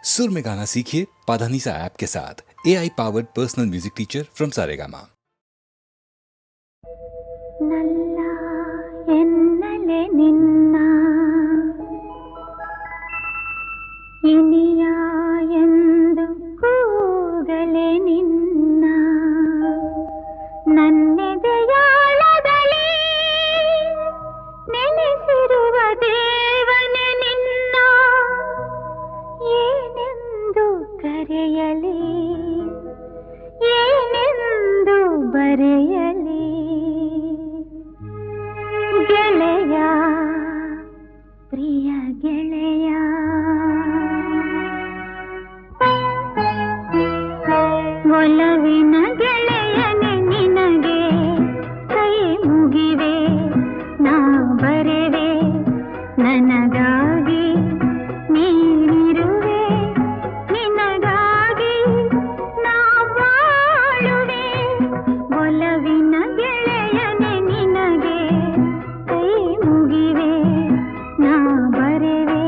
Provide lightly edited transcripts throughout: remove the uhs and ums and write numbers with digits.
सुर में गाना सीखिए पाधानीसा ऐप के साथ। AI powered personal music teacher from Saregama. ನಲ್ಲ ಎನ್ನಲೆ ನಿನ್ನ ಇನಿಯ ಎಂದು ಕೂಗಲೆ ನಿನ್ನ ನನ್ನೆದೆಯಾಳದಲ್ಲಿ ನೆಲೆಸಿರುವ ದೇವನೇ ನಿನ್ನ ಏನೆಂದು ಕರೆಯಲಿ ಏನೆಂದು ಬರೆಯಲಿ ಗೆಳೆಯ ಪ್ರಿಯ ಗೆಳೆಯ ಒಲವಿನ ಗೆಳೆಯನೆ ನಿನಗೆ ಕೈ ಮುಗಿವೆ ನಾ ಬರೆವೆ ನನಗಾಗಿ ನೀನಿರುವೆ ನಿನಗಾಗಿ ನಾ ಬಾಳುವೆ ಒಲವಿನ ಗೆಳೆಯನೆ ನಿನಗೆ ಕೈ ಮುಗಿವೆ ನಾ ಬರೆವೆ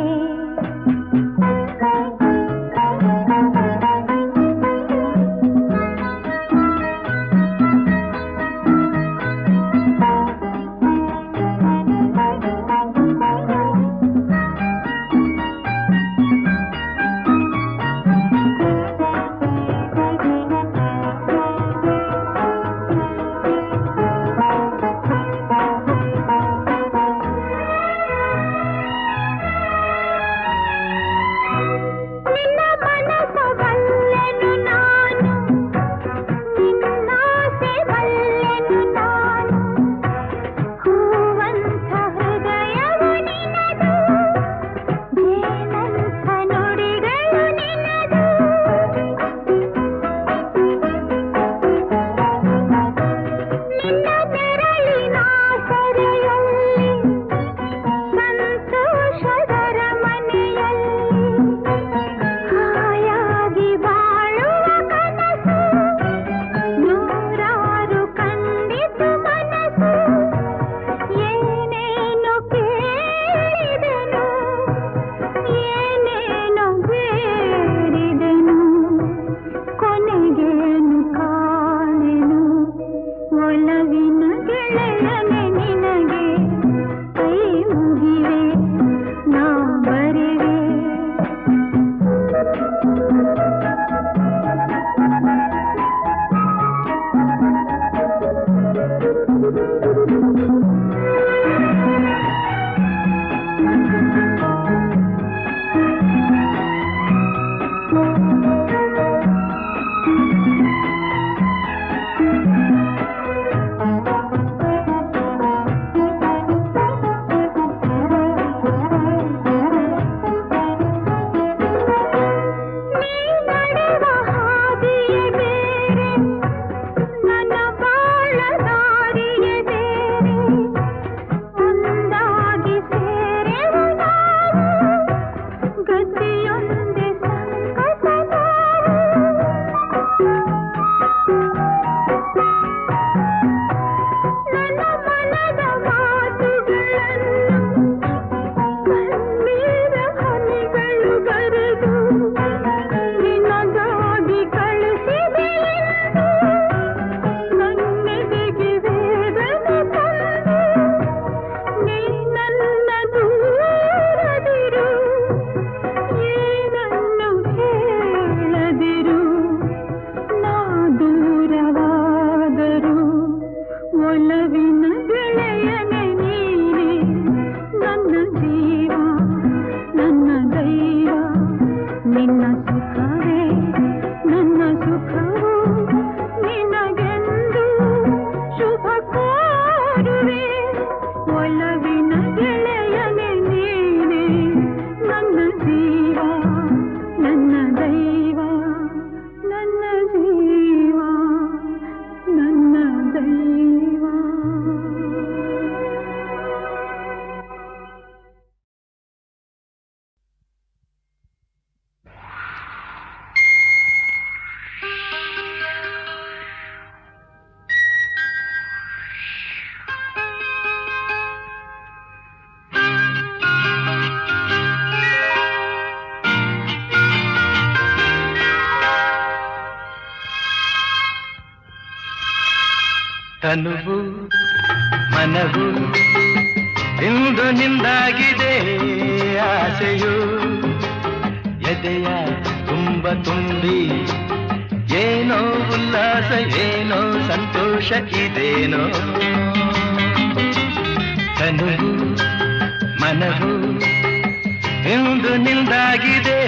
ತನುವು ಮನವು ಇಂದು ನಿಂದಾಗಿದೆ ಆಸೆಯು ಎದೆಯ ತುಂಬ ತುಂಬಿ ಏನೋ ಉಲ್ಲಾಸ ಏನೋ ಸಂತೋಷ ಇದೇನೋ ತನುವು ಮನವು ಇಂದು ನಿಂದಾಗಿದೆ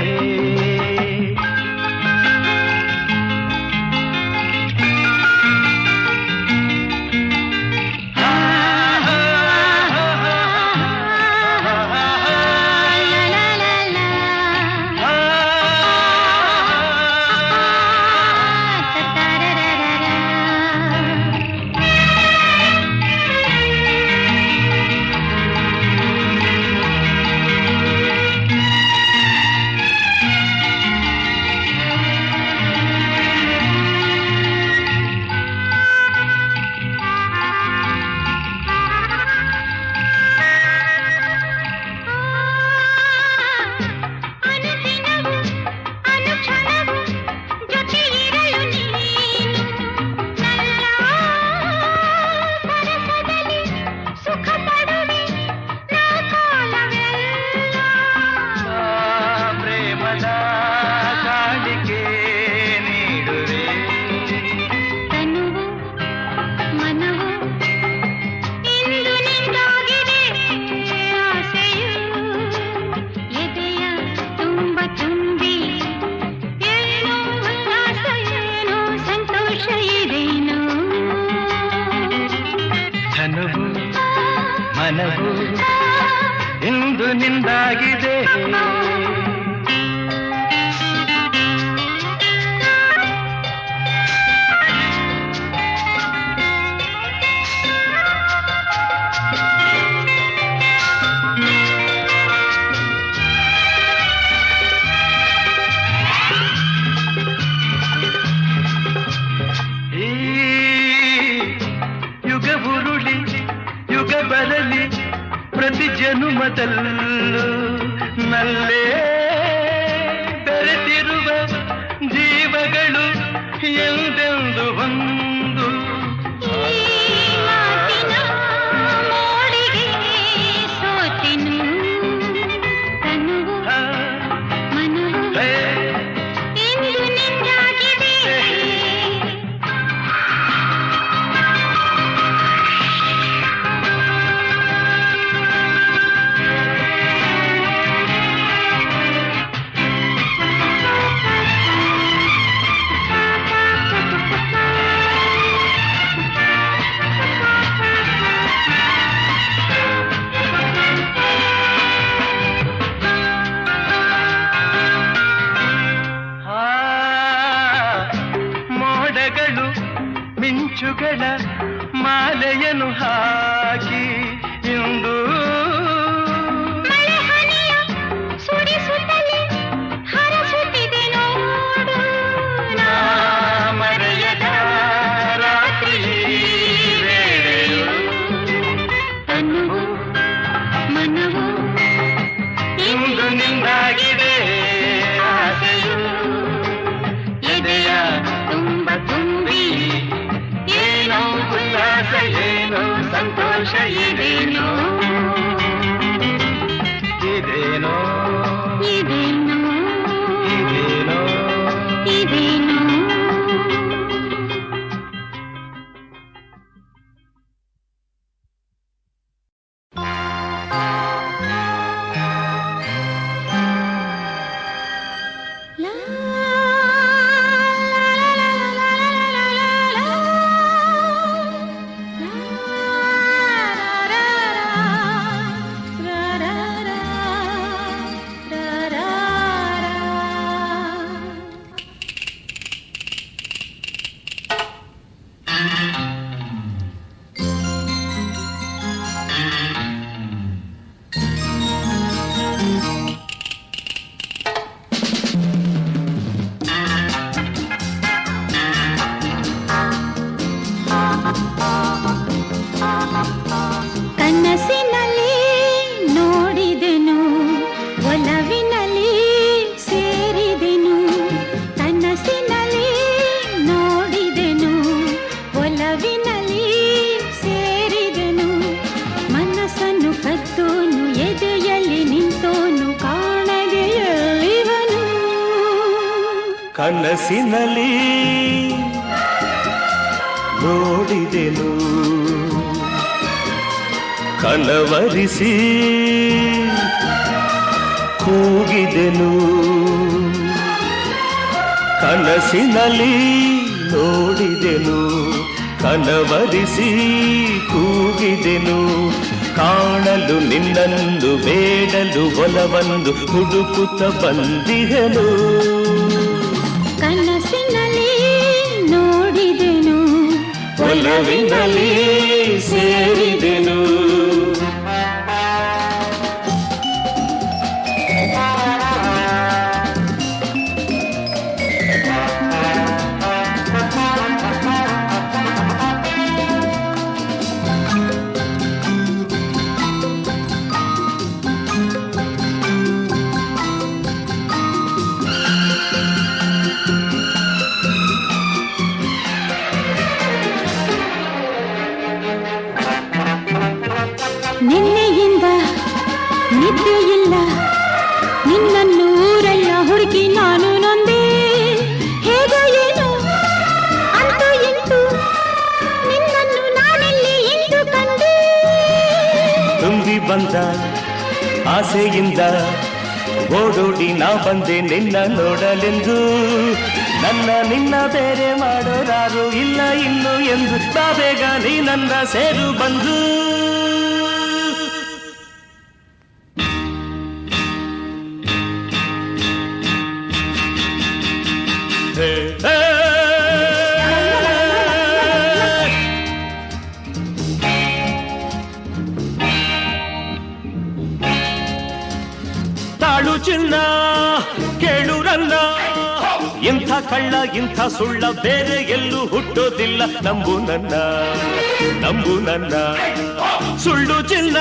ಮನವು ಇಂದು ನಿಂದಾಗಿದೆ ಬರಲಿ ಪ್ರತಿ ಜನುಮದಲ್ಲೂ ನಲ್ಲೇ ಬೆರೆತಿರುವ ಜೀವಗಳು ಎಂದೆಂದು ಒಂದು ಮಿಂಚುಗಳ ಮಾಲೆಯನ್ನು ಹಾಕಿ ಇಂದು ಸುರಿಸುತ್ತಲೇ ಹರಸುತ್ತಿದೆ ನೋಡು ಮರೆಯದ ರಾತ್ರಿ ವೇಳೆಯು ತನುವು ಮನವು ಇಂದು ನಿಂದಾಗಿದೆ ಆಸೆಯು ಎದೆಯ ತುಂಬ ತುಂಬಿ ಏನೋ ಉಲ್ಲಾಸ ಏನೋ ಸಂತ ಕನಸಿನಲ್ಲಿ ನೋಡಿದೆನು ಕಲವರಿಸಿ ಕೂಗಿದೆನು ಕನಸಿನಲ್ಲಿ ನೋಡಿದೆನು ಕಲವರಿಸಿ ಕೂಗಿದೆನು ಕಾಣಲು ನಿನ್ನನ್ನು ಬೇಡಲು ಒಲವನ್ನು ಹುಡುಕುತ್ತ ಬಂದಿಹೆನು ಕನಸಿನಲ್ಲಿ ನೋಡಿದೆನು ಒಲವಿನಲ್ಲಿ ಸೇರಿದೆನು ನಿನ್ನೆಯಿಂದ ನಿದ್ದೆಯಿಲ್ಲ ನಿನ್ನನ್ನು ಊರೆಲ್ಲ ಹುಡುಕಿ ನಾನು ನೊಂದೆ ಹೇಗೋ ಏನು ಅಂತೂ ಇಂತೂ ನಿನ್ನನ್ನು ನಾನೆಲ್ಲಿ ಇಂದು ಕಂಡೆ ತುಂಬಿ ಬಂದ ಆಸೆಯಿಂದ ಓಡೋಡಿ ನಾ ಬಂದೆ ನಿನ್ನ ನೋಡಲೆಂದು ನನ್ನ ನಿನ್ನ ಬೇರೆ ಮಾಡೋರಾರು ಇಲ್ಲ ಇನ್ನು ಎಂದು ಬೇಗ ನೀ ನನ್ನ ಸೇರು ಬಂದು ತಾಳು ಚಿನ್ನ ಕೇಳುರನ್ನ ಇಂಥ ಕಳ್ಳ ಇಂಥ ಸುಳ್ಳ ಬೇರೆ ಎಲ್ಲೂ ಹುಟ್ಟೋದಿಲ್ಲ ನಂಬು ನನ್ನ ಸುಳ್ಳು ಚಿನ್ನ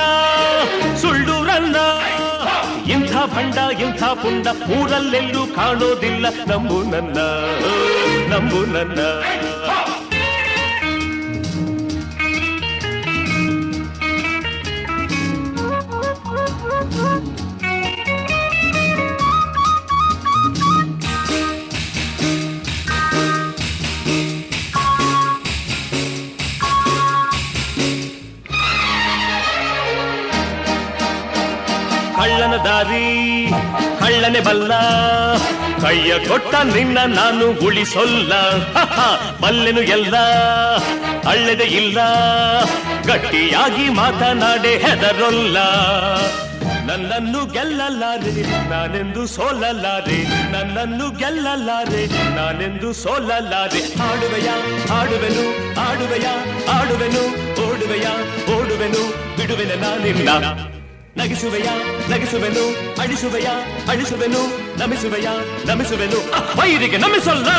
ಸುಳ್ಳು ರನ್ನ ಇಂಥ ಭಂಡ ಇಂಥ ಪುಂಡ ಊರಲ್ಲೆಲ್ಲೂ ಕಾಣೋದಿಲ್ಲ ನಂಬು ನನ್ನ ಕಳ್ಳನ ದಾರಿ ಕಳ್ಳನೆ ಬಲ್ಲ ಕೈಯ ಕೊಟ್ಟ ನಿನ್ನ ನಾನು ಉಳಿಸೊಲ್ಲ ಬಲ್ಲೆನು ಎಲ್ಲ ಅಳ್ಳೆದೆ ಇಲ್ಲ ಗಟ್ಟಿಯಾಗಿ ಮಾತನಾಡೆ ಹೆದರೊಲ್ಲ ನನ್ನನ್ನು ಗೆಲ್ಲಲಾರೆ ನಾನೆಂದು ಸೋಲಲಾರೆ ನನ್ನನ್ನು ಗೆಲ್ಲಲಾರೆ ನಾನೆಂದು ಸೋಲಲಾರೆ ಆಡುವೆನು ಓಡುವೆನು ಬಿಡುವೆನೆ ನಾನಿಲ್ಲ ನಗಿಸುವೆನು ಅಳಿಸುವೆನು ನಮಿಸುವೆನು ವೈರಿಗೆ ನಮಿಸಲ್ಲ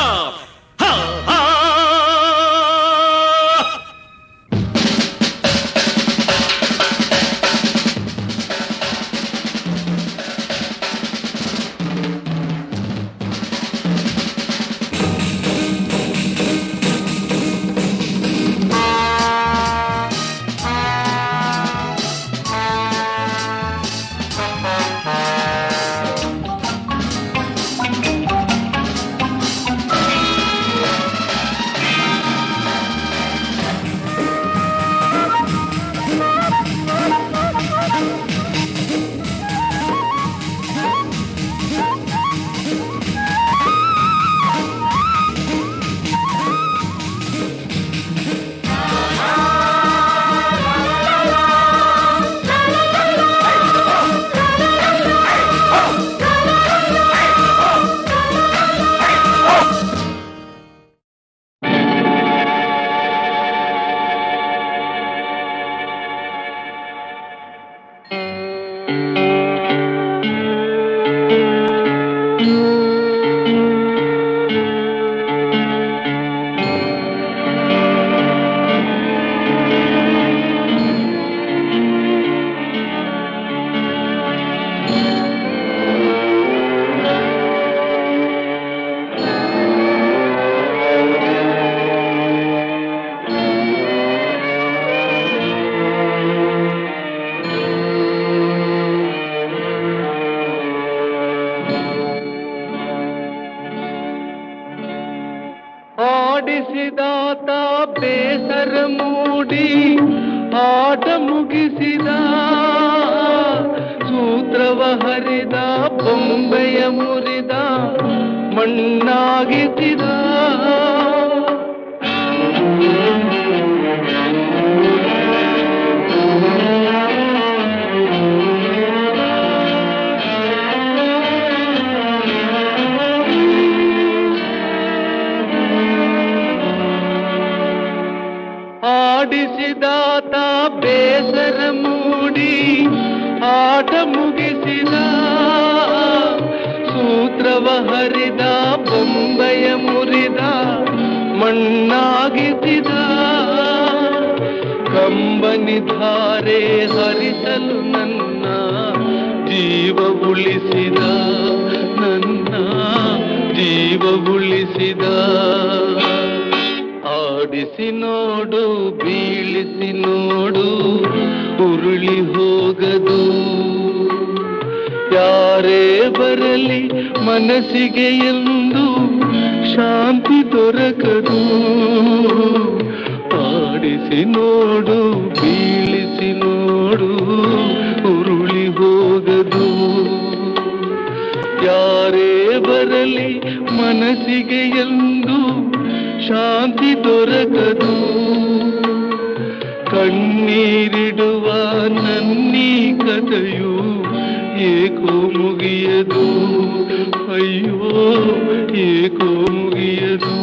ಆಡಿಸಿದಾತ ಬೇಸರ ಮೂಡಿ ಆಟ ಮುಗಿಸಿದ ಸೂತ್ರವ ಹರಿದ ಬೊಂಬೆಯ ಮುರಿದ ಮಣ್ಣಾಗಿಸಿದ ಆಡಿಸಿದಾತ ಬೇಸರ ಮೂಡಿ ಆಟ ಮುಗಿಸಿದ ಸೂತ್ರವ ಹರಿದ ಬೊಂಬೆಯ ಮುರಿದ ಮಣ್ಣಾಗಿಸಿದ ಕಂಬನಿ ಧಾರೆ ಹರಿಸಲು ನನ್ನ ಜೀವ ಉಳಿಸಿದ ನನ್ನ ಜೀವ ಉಳಿಸಿದ ಆಡಿಸಿ ನೋಡು ಬೀಳಿಸಿ ನೋಡು ಉರುಳಿ ಹೋಗದು ಯಾರೇ ಬರಲಿ ಮನಸ್ಸಿಗೆ ಎಂದು ಶಾಂತಿ ದೊರಕದು ಆಡಿಸಿ ನೋಡು ಬೀಳಿಸಿ ನೋಡು ಉರುಳಿ ಹೋಗದು ಯಾರೇ ಬರಲಿ ಮನಸ್ಸಿಗೆ ಎಂದು ಶಾಂತಿ ದೊರಕದು ಕಣ್ಣೀರಿಡುವ ನನ್ನೀ ಕಥೆಯು ಏಕೋ ಮುಗಿಯದು ಅಯ್ಯೋ ಏಕೋ ಮುಗಿಯದು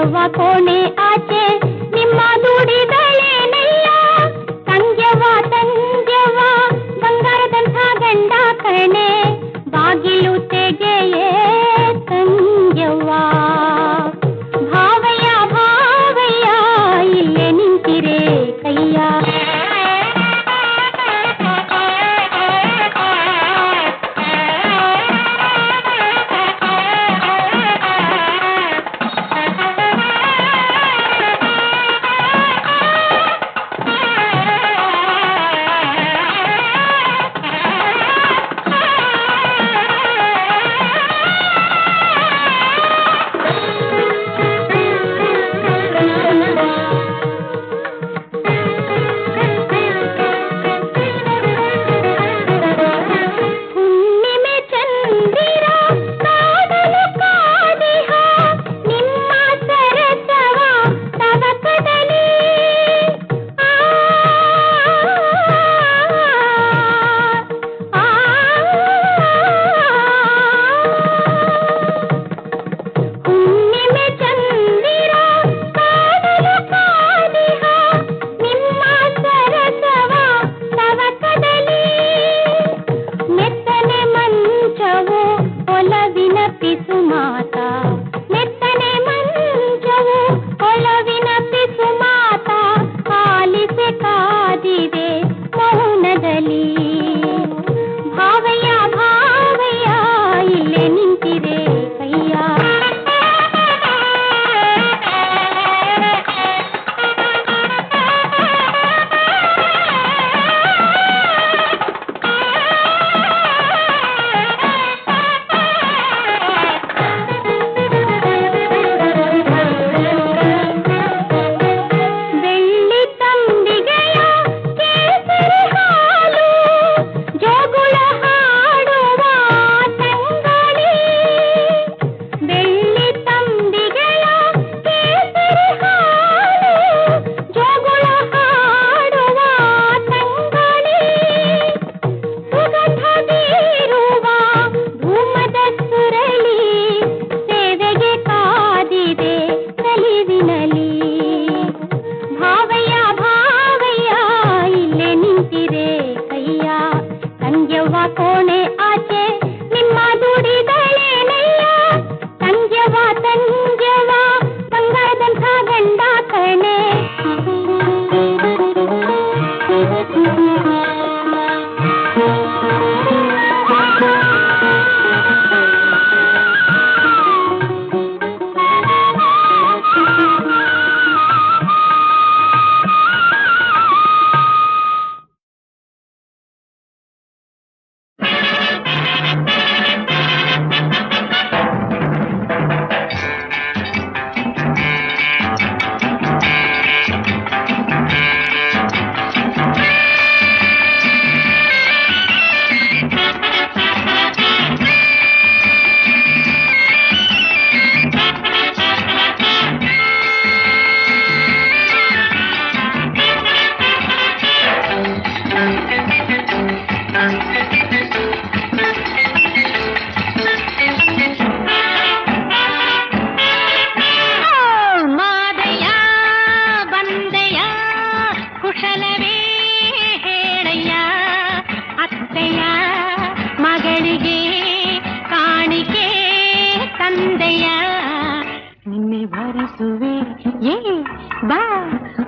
ತಂಗ್ಯವ್ವ ಕೋಣೆ ಆಚೆ ನಿಮ್ಮ ದುಡಿದಳೇನಯ್ಯ ತಂಗ್ಯವ್ವ ತಂಗ್ಯವ್ವ ಬಂಗಾರದಂಥ ಗಂಡ ಕಣೆ ಬಾಗಿಲು ತೆಗೆಯೇ ತಂಗ್ಯವ್ವ ಭಾವಯ್ಯ ಭಾವಯ್ಯ ಇಲ್ಲೇ ನಿಂತಿರೆ ಕಯ್ಯ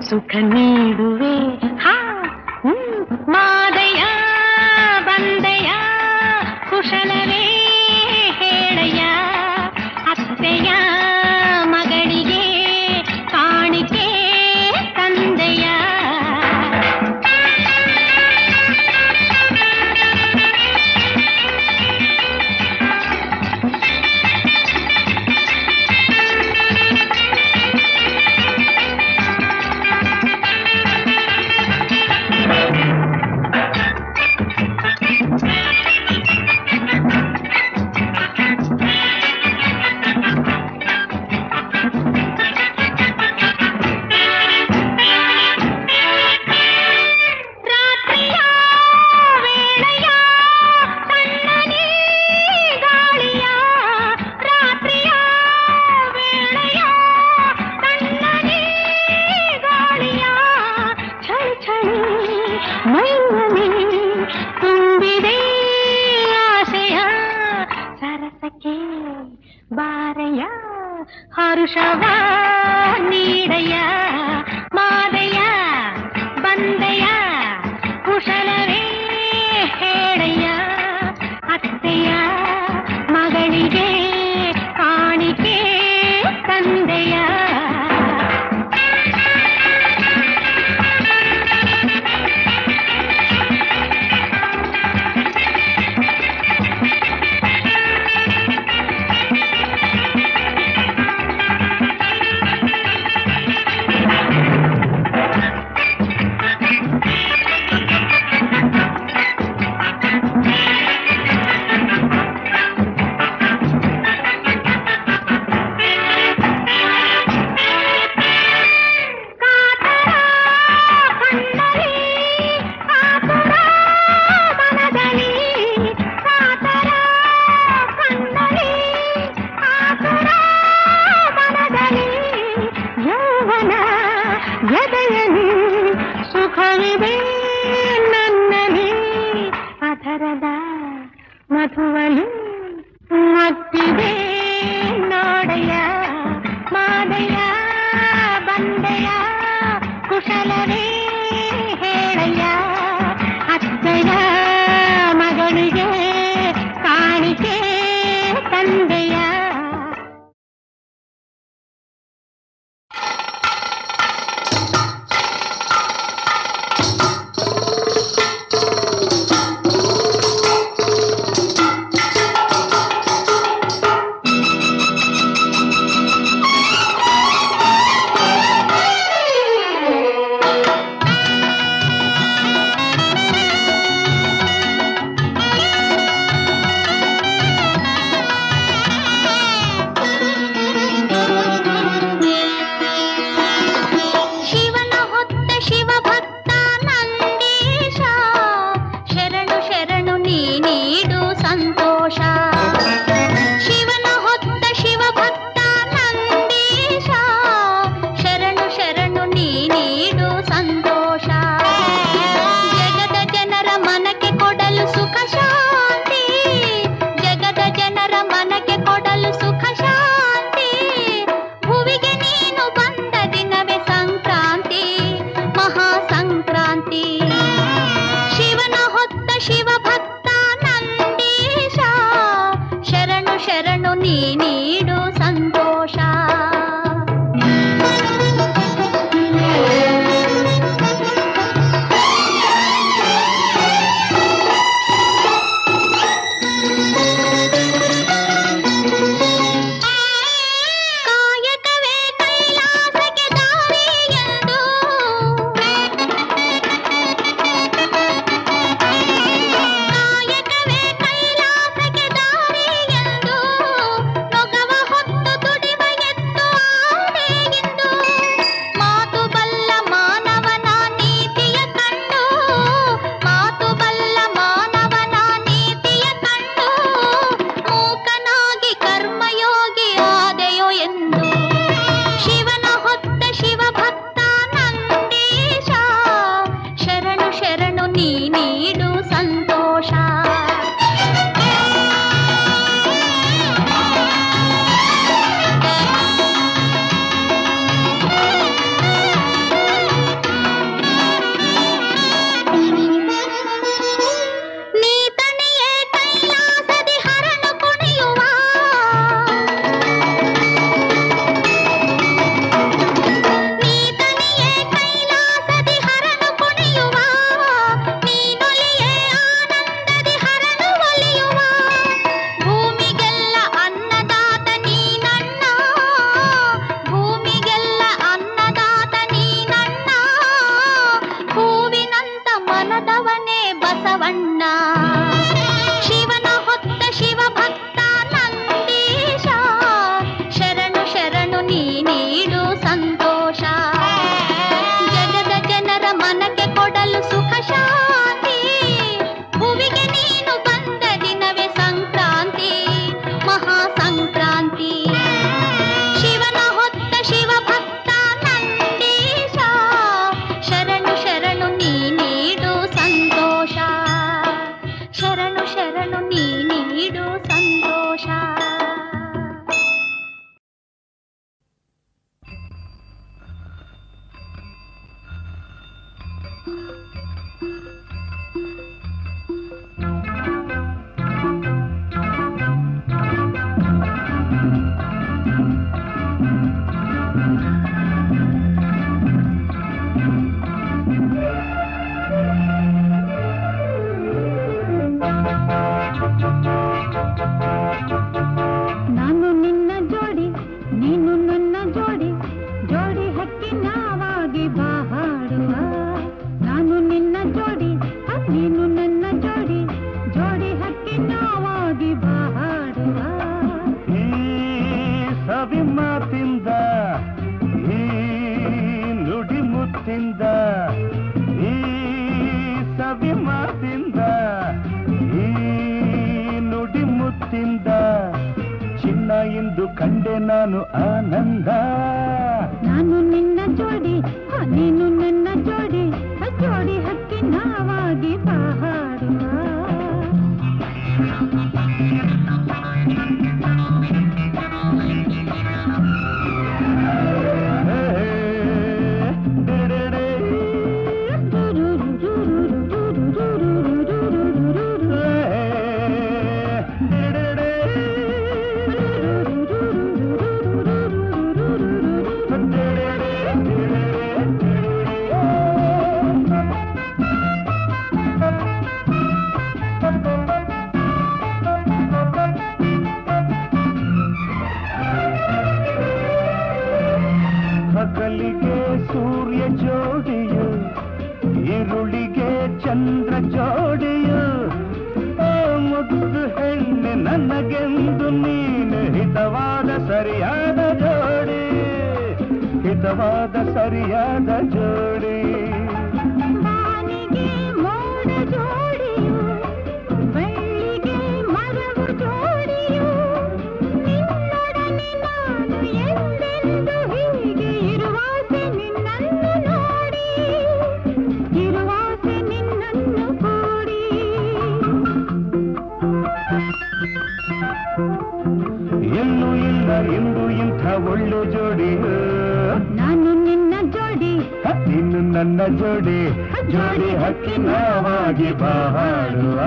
ಸುಖ ನೀಡುವೆ ಹಾ ಮಾದಯ್ಯ ಬಂದಯ್ಯ ಕುಶಲವೇ ಹೇಳಯ್ಯ ಅತ್ತೆಯ ಮಗಳಿಗೆ ಕಾಣಿಕೆ ತಂದೆಯ ಕೆಲಸಕ್ಕೆ ಬಾರಯ್ಯ ಹರುಷವ ನೀಡಯ್ಯ ಮಾದಯ್ಯ ಬಂದಯ್ಯ ಕುಶಲವೇ ಹೇಳಯ್ಯ ಅತ್ತೆಯ ಮಗಳಿಗೆ ಕಾಣಿಕೆ ತಂದೆಯ ಸುಖವಿದೆ ನನ್ನಲ್ಲಿ ಅಧರದ ಮಧುವಲಿ ಮತ್ತಿದೆ ನೋಡಯ್ಯ ಮಾದಯ್ಯ ಬಂದಯ್ಯ ಕುಶಲವೇ ಹೇಳಯ್ಯ ಅತ್ತೆಯ ಮಗಳಿಗೆ ಕಾಣಿಕೆ ತಂದೆಯ ಶರಣು ನೀ ನೀಡು ಸಂತೋಷ. ಚಿನ್ನ ಇಂದು ಕಂಡೆ ನಾನು ಆನಂದ. ನಾನು ನಿನ್ನ ಜೋಡಿ ನೀನು ನನ್ನ ಜೋಡಿ ಜೋಡಿ ಹಕ್ಕಿ ನಾವಾಗಿ ಬಾಡುವ. ಹಗಲಿಗೆ ಸೂರ್ಯ ಜೋಡಿಯು, ಈರುಳಿಗೆ ಚಂದ್ರ ಜೋಡಿಯು. ಮುದ್ದು ಹೆಣ್ಣೆ ನನಗೆಂದು ನೀನು ಹಿತವಾದ ಸರಿಯಾದ ಜೋಡಿ, ಹಿತವಾದ ಸರಿಯಾದ ಜೋಡಿ. ಬಾನಿಗೆ ಮೋಡ ಜೋಡಿಯು, ಬೆಳ್ಳಿಗೆ ಮರವು ಜೋಡಿಯು. ನಿನ್ನೊಡನೆ ನಾನು ಎಂದೆಂದು ಹೀಗೆ ಇರುವಾಸೆ ನಿನ್ನನ್ನು ನೋಡಿ, ಇರುವಾಸೆ ನಿನ್ನನ್ನು ಕೂಡಿ. ಎಲ್ಲೂ ಇಲ್ಲ ಎಂದು ಇಂಥ ಒಳ್ಳೆ ಜೋಡಿಯು. ನಾನು ನಿನ್ನ ಜೋಡಿ ನೀನು ನನ್ನ ಜೋಡಿ, ಜೋಡಿ ಹಕ್ಕಿ ನಾವಾಗಿ ಬಾಡುವ.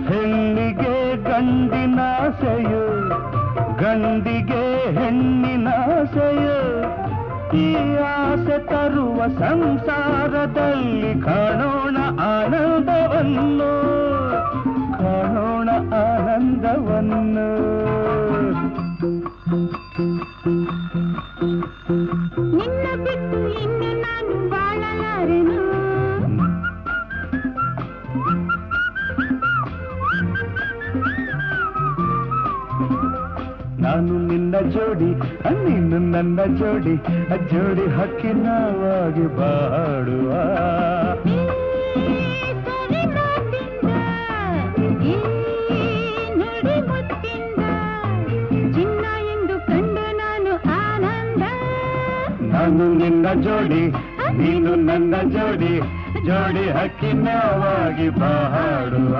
ಹೆಣ್ಣಿಗೆ ಗಂಡಿನಾಸೆಯು, ಗಂಡಿಗೆ ಹೆಣ್ಣಿನಾಸೆಯು. ಈ ಆಸೆ ತರುವ ಸಂಸಾರದಲ್ಲಿ ಕಾಣೋಣ ಆನಂದವನ್ನು, ಕಾಣೋಣ ಆನಂದವನ್ನು. ನಿನ್ನ ಬಿಟ್ಟು ಇನ್ನು ನಾನು ಬಾಳಲಾರೆನು. ನಾನು ನಿನ್ನ ಜೋಡಿ ನೀನು ನನ್ನ ಜೋಡಿ, ಜೋಡಿ ಹಕ್ಕಿ ನಾವಾಗಿ ಬಾಡುವ. ನುಡಿ ಮುತ್ತಿಂದ ಚಿನ್ನ ಎಂದು ಕಂಡು ನಾನು ಆನಂದ. ನಾನು ನಿನ್ನ ಜೋಡಿ ನೀನು ನನ್ನ ಜೋಡಿ, ಜೋಡಿ ಹಕ್ಕಿ ನಾವಾಗಿ ಬಾಡುವ.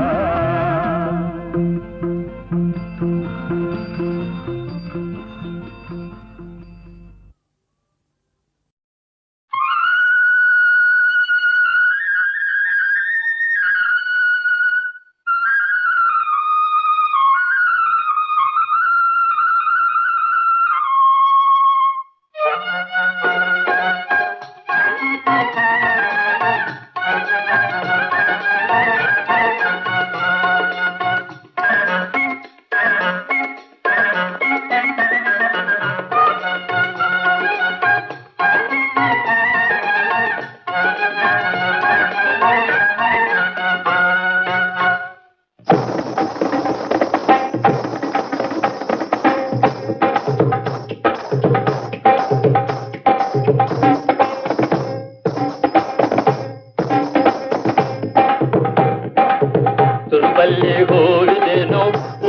ತುರುಬಲ್ಲಿ ಹೋಗಿದ್ದೇನೋ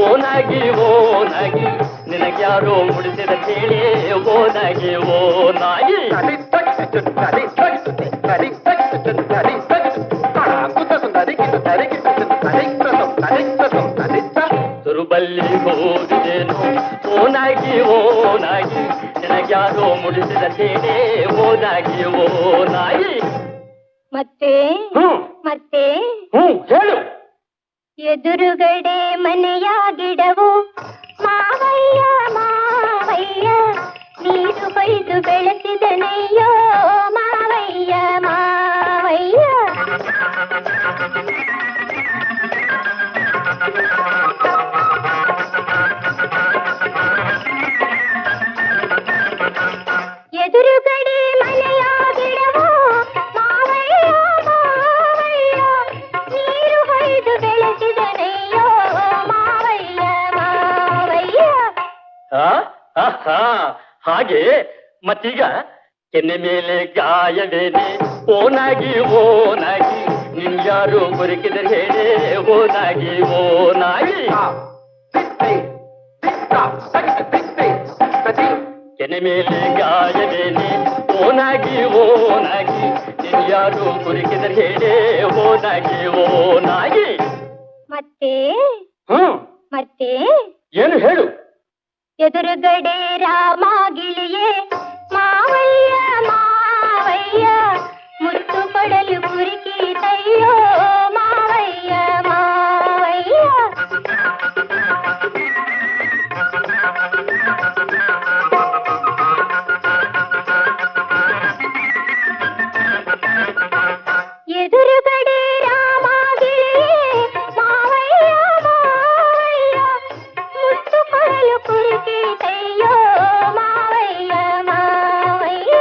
ಓನಾಗಿ ಓನಾಗಿ, ನಿನಗ್ಯಾರೋ ಮುಡಿಸಿದ ಕೇಳಿ ಓನಾಗಿ ಓನಾಗಿ. ತುರುಬಲ್ಲಿ ಹೋಗಿದ್ದೇನೋ ಓನಾಗಿ ಓನಾಗಿ, ನಿನಗ್ಯಾರೋ ಮುಡಿಸಿದ ಸೇನೆ ಓ ನಾಗಿ ಓ ನಾಯಿ. ಮತ್ತೆ ಮತ್ತೆ ಹೇಳು. ಎದುರುಗಡೆ ಮನೆಯ ಗಿಡವು ಮಾವಯ್ಯ ಮಾವಯ್ಯ ನೀರು ಕೊಯ್ದು ಬೆಳೆಸಿದನಯ್ಯೋ ಮಾವಯ್ಯ ಮಾವಯ್ಯ. ಎದುರುಗಡೆ ಮನೆಯ ಗಿಡವು ಮಾವಯ್ಯ ಮಾವಯ್ಯ ನೀರು ಕೊಯ್ದು ಬೆಳೆಸಿದನಯ್ಯೋ ಮಾವಯ್ಯ ಮಾವಯ್ಯ. ಹಾಗೆ ಮತ್ತೀಗ ಕೆನ್ನೆ ಮೇಲೆ ಗಾಯವೇನೆ ಓ ನಾಗಿ ಓ ನಾಗಿ ನಿನ್ಯಾರು ಬದುಕಿದರೆ ಹೇಳಿ ಓ ನಾಗಿ ಓ ನಾಗಿ. ಕೆನೆ ಮೇಲೆ ಗಾಯವೇನೆ ಓ ನಾಗಿ ಓ ನಾಗಿ ನಿನ್ಯಾರು ಬದುಕಿದರೆ ಹೇಳಿ ಓ ನಾಗಿ ಓ ನಾಗಿ. ಮತ್ತೆ ಮತ್ತೆ ಏನು ಹೇಳು. ಎದುರುಗಡೆ ರಾಮ ಗಿಳಿಯೇ ಮಾವಯ್ಯ ಮಾವಯ್ಯ ಮುತ್ತು ಕೊಡಲು ಕುರಿಕಿತಯ್ಯೋ ಮಾವಯ್ಯ ಮಾವಯ್ಯ. ಎದುರುಗಡೆ ರಾಮ ಗಿಳಿಯೇ ಮಾವಯ್ಯ ಮಾವಯ್ಯ ಮುತ್ತು ಕೊಡಲು ಕುರಿಕಿತಯ್ಯೋ ಮಾವಯ್ಯ ಮಾವಯ್ಯ.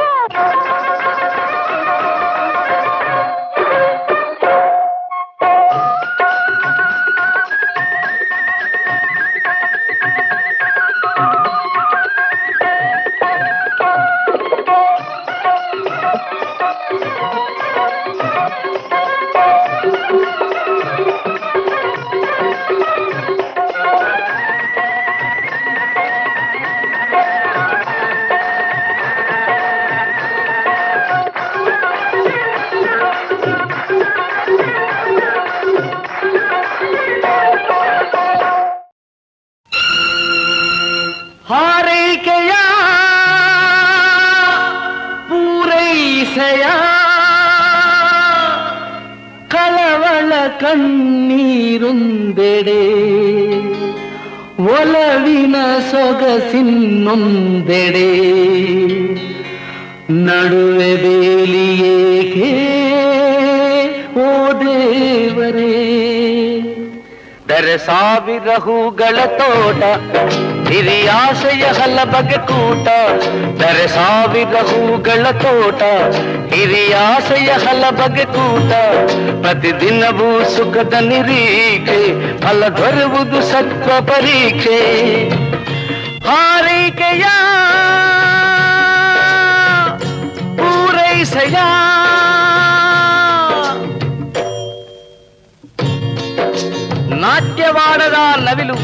ಹಾರೈಕೆಯ ಪೂರೈಸೆಯ ಕಳವಳ ಕಣ್ಣೀರೊಂದೆಡೆ ಒಲವಿನ ಸೊಗಸಿನ್ನೊಂದೆಡೆ ನಡುವೆ ಬೇಲಿಯೇಕೆ ಓ ದೇವರೇ. ದರೆ ಸಾವಿರ ಹೂಗಳ ತೋಟ ಹಿರಿಯಾಸೆಯ ಹಲಬಗೆ ಕೂಟ. ದರೆ ಸಾವಿರ ಹೂಗಳ ತೋಟ ಹಿರಿಯಾಸೆಯ ಹಲಬಗೆ ಕೂಟ. ಪ್ರತಿದಿನವೂ ಸುಖದ ನಿರೀಕ್ಷೆ ಫಲ ದೊರೆಯುವುದು ಸತ್ವ ಪರೀಕ್ಷೆ. ಹಾರೈಕೆಯ ಪೂರೈಸೆಯ ನಾಟ್ಯವಾಡದ ನವಿಲು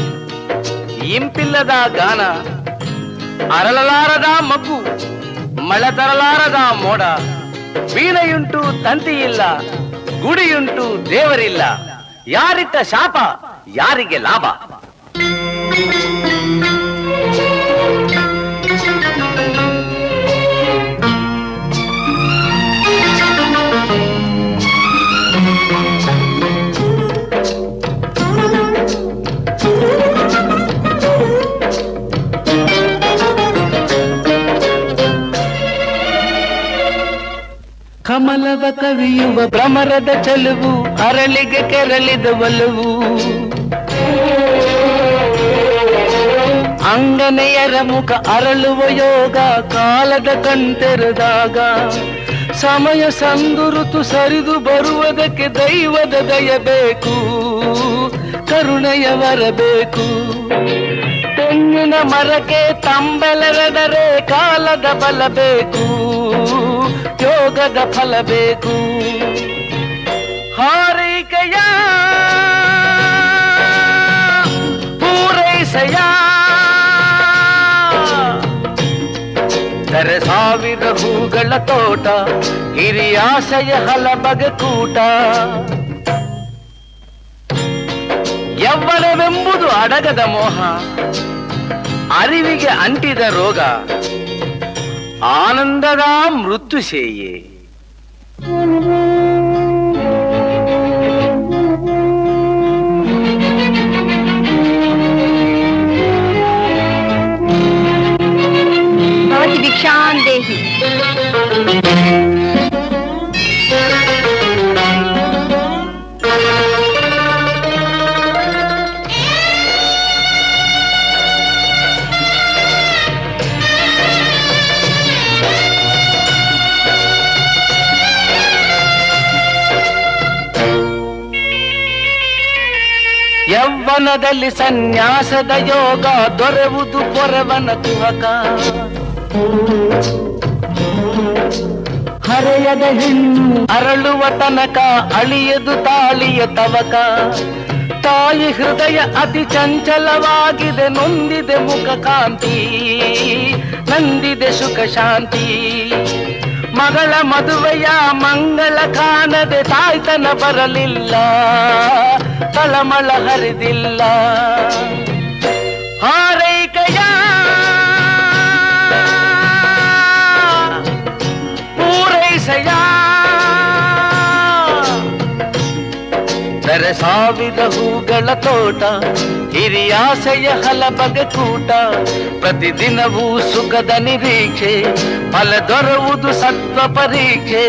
ಇಂಪಿಲ್ಲದ ಗಾನ ಅರಳಲಾರದ ಮಗ್ಗು ಮಳೆ ತರಲಾರದ ಮೋಡ. ವೀಣೆಯುಂಟು ತಂತಿಯಿಲ್ಲ ಗುಡಿಯುಂಟು ದೇವರಿಲ್ಲ. ಯಾರಿಟ್ಟ ಶಾಪ ಯಾರಿಗೆ ಲಾಭ. ಕಮಲವ ಕವಿಯುವ ಭ್ರಮರದ ಚೆಲುವು ಅರಳಿಗೆ ಕೆರಳಿದ ಒಲವು. ಅಂಗನೆಯರ ಮುಖ ಅರಳುವ ಯೋಗ ಕಾಲದ ಕಣ್ತೆರೆದಾಗ. ಸಮಯ ಸಂದುರುತು ಸರಿದು ಬರುವುದಕ್ಕೆ ದೈವದ ದಯಬೇಕು ಕರುಣೆಯ ಬರಬೇಕು. ತೆಂಗಿನ ಮರಕ್ಕೆ ತಂಬೆಲೆರಡರೆ ಕಾಲದ ಬಲ ಬೇಕು ಯೋಗದ ಫಲ ಬೇಕು. ಹಾರೈಕೆಯ ಪೂರೈಸೆಯ ದರೆ ಸಾವಿರ ಹೂಗಳ ತೋಟ ಹಿರಿಯಾಸೆಯ ಹಲಬಗೆ ಕೂಟ. ಯವ್ವನವೆಂಬುದು ಅಡಗದ ಮೋಹ ಅರಿವಿಗೆ ಅಂಟಿದ ರೋಗ. ಆನಂದದ ಮೃತ್ಯುಶೇಯೇ. ಭವತಿ ಭಿಕ್ಷಾಂ ದೇಹಿ. ಯೌವನದಲ್ಲಿ ಸನ್ಯಾಸದ ಯೋಗ ದೊರೆವುದು ಪೊರವನ ಕುಹಕ. ಹರೆಯದ ಹೆಣ್ಣು ಅರಳುವ ತನಕ ಅಳಿಯದು ತಾಳಿಯ ತವಕ. ತಾಯಿ ಹೃದಯ ಅತಿ ಚಂಚಲವಾಗಿದೆ, ನೊಂದಿದೆ ಮುಖ ಕಾಂತಿ, ನಂದಿದೆ ಸುಖ ಶಾಂತಿ. ಮಗಳ ಮದುವೆಯ ಮಂಗಳ ಕಾಣದೆ ತಾಯ್ತನ ಬರಲಿಲ್ಲ, ತಳಮಳ ಹರಿದಿಲ್ಲ. ಹಾರೈಕೆಯ ಪೂರೈಸೆಯ ದರೆ ಸಾವಿರ ಹೂಗಳ ತೋಟ, ಹಿರಿಯಾಸೆಯ ಹಲಬಗೆ ಕೂಟ. ಪ್ರತಿದಿನವೂ ಸುಖದ ನಿರೀಕ್ಷೆ, ಫಲ ದೊರೆಯುವುದು ಸತ್ವ ಪರೀಕ್ಷೆ.